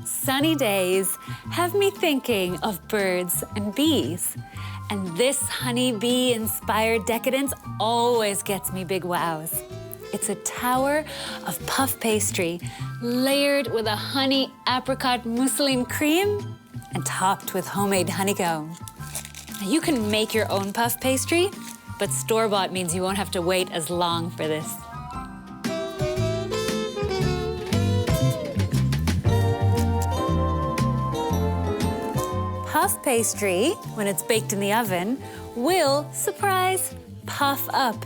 Sunny days have me thinking of birds and bees. And this honeybee-inspired decadence always gets me big wows. It's a tower of puff pastry layered with a honey apricot muslin cream and topped with homemade honeycomb. Now, you can make your own puff pastry, but store-bought means you won't have to wait as long for this. Puff pastry, when it's baked in the oven, will, surprise, puff up,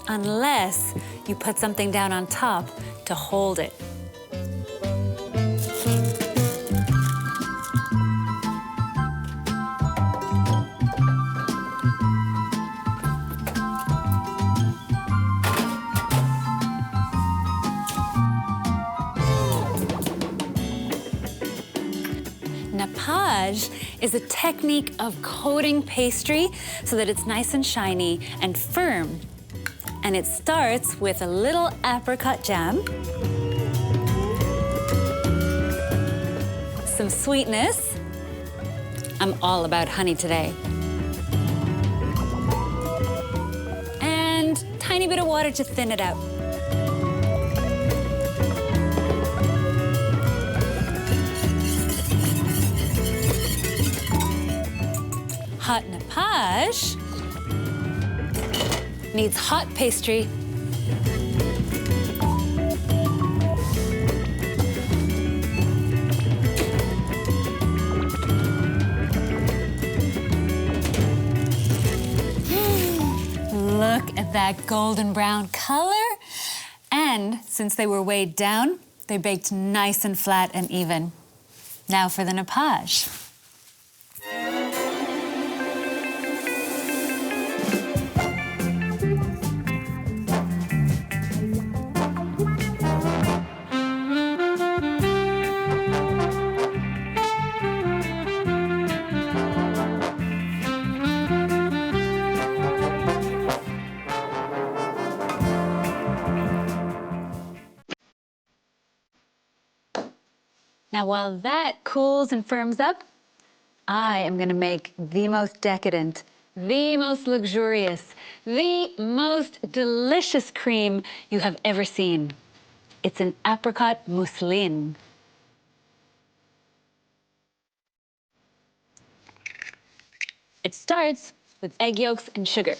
unless you put something down on top to hold it. Nappage is a technique of coating pastry so that it's nice and shiny and firm. And it starts with a little apricot jam, some sweetness. I'm all about honey today. And tiny bit of water to thin it out. Hot nappage needs hot pastry. Look at that golden brown color. And since they were weighed down, they baked nice and flat and even. Now for the nappage. Now, while that cools and firms up, I am gonna make the most decadent, the most luxurious, the most delicious cream you have ever seen. It's an apricot muslin. It starts with egg yolks and sugar.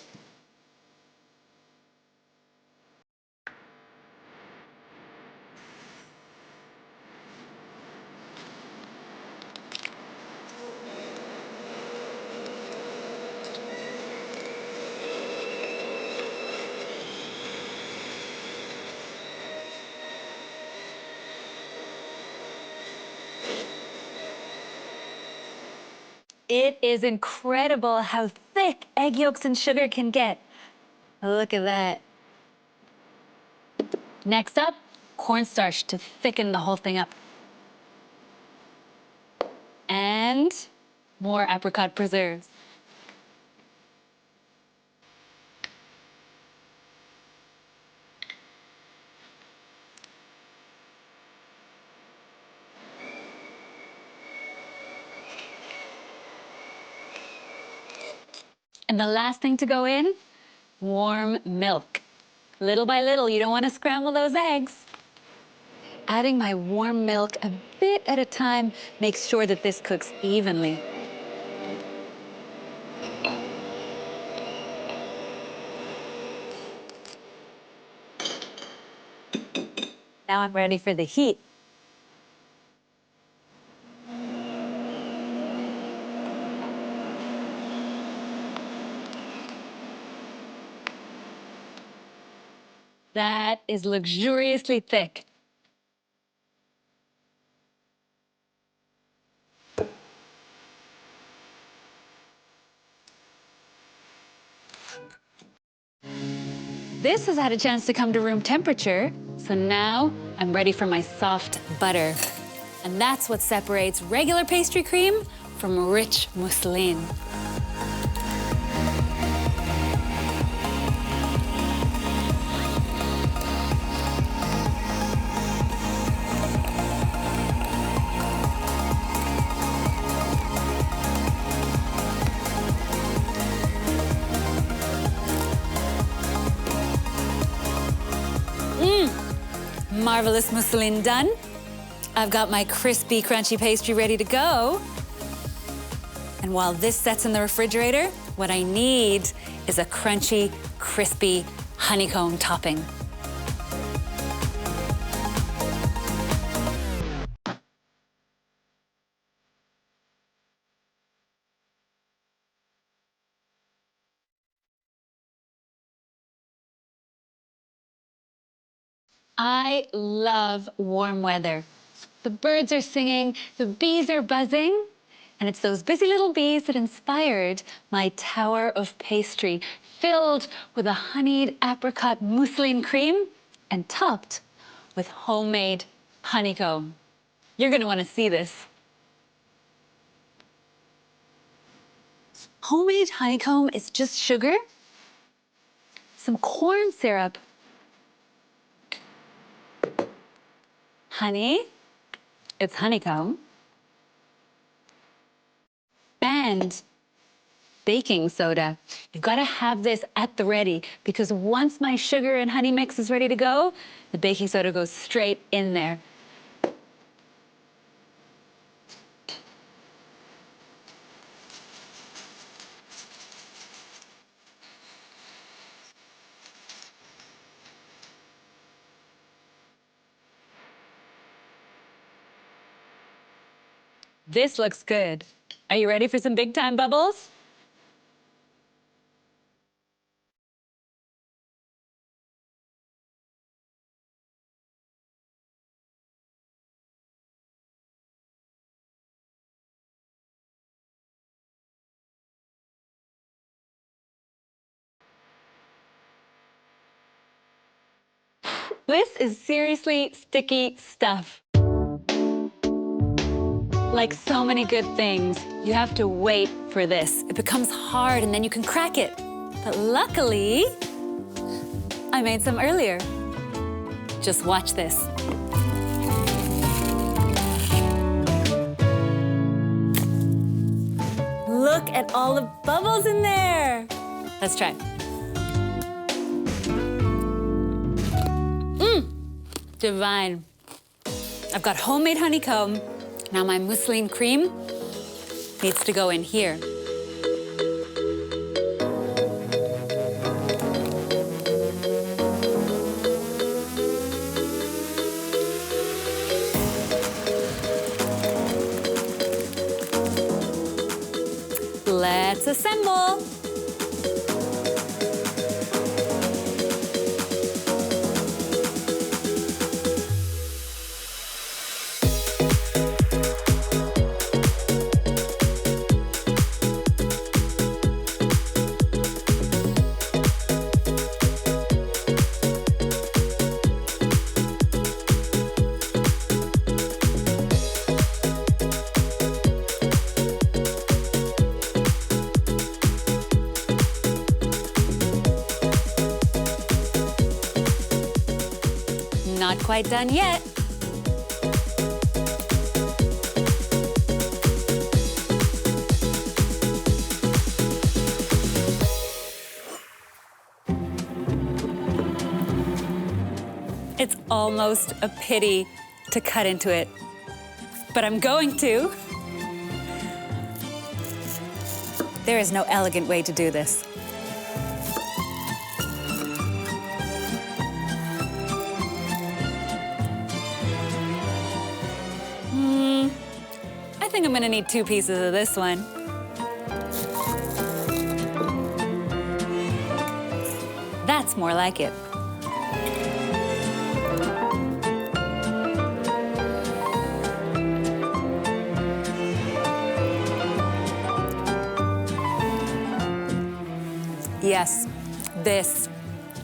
It is incredible how thick egg yolks and sugar can get. Look at that. Next up, cornstarch to thicken the whole thing up. And more apricot preserves. And the last thing to go in, warm milk. Little by little, you don't want to scramble those eggs. Adding my warm milk a bit at a time makes sure that this cooks evenly. Now I'm ready for the heat. That is luxuriously thick. This has had a chance to come to room temperature, so now I'm ready for my soft butter. And that's what separates regular pastry cream from rich muslin. marvelous muslin done. I've got my crispy, crunchy pastry ready to go. And while this sets in the refrigerator, what I need is a crunchy, crispy honeycomb topping. I love warm weather. The birds are singing, the bees are buzzing, and it's those busy little bees that inspired my tower of pastry, filled with a honeyed apricot muslin cream and topped with homemade honeycomb. You're gonna wanna see this. Homemade honeycomb is just sugar, some corn syrup, honey, it's honeycomb, and baking soda. You've got to have this at the ready because once my sugar and honey mix is ready to go, the baking soda goes straight in there. This looks good. Are you ready for some big time bubbles? This is seriously sticky stuff. Like so many good things, you have to wait for this. It becomes hard and then you can crack it. But luckily, I made some earlier. Just watch this. Look at all the bubbles in there. Let's try. Divine. I've got homemade honeycomb. Now my muslin cream needs to go in here. Let's assemble. Not quite done yet. It's almost a pity to cut into it, but I'm going to. There is no elegant way to do this. I think I'm gonna need 2 pieces of this one. That's more like it. Yes, this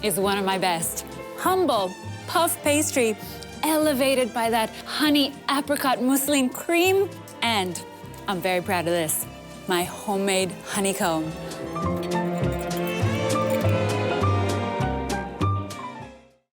is one of my best. Humble puff pastry, elevated by that honey apricot muslin cream. And I'm very proud of this, my homemade honeycomb.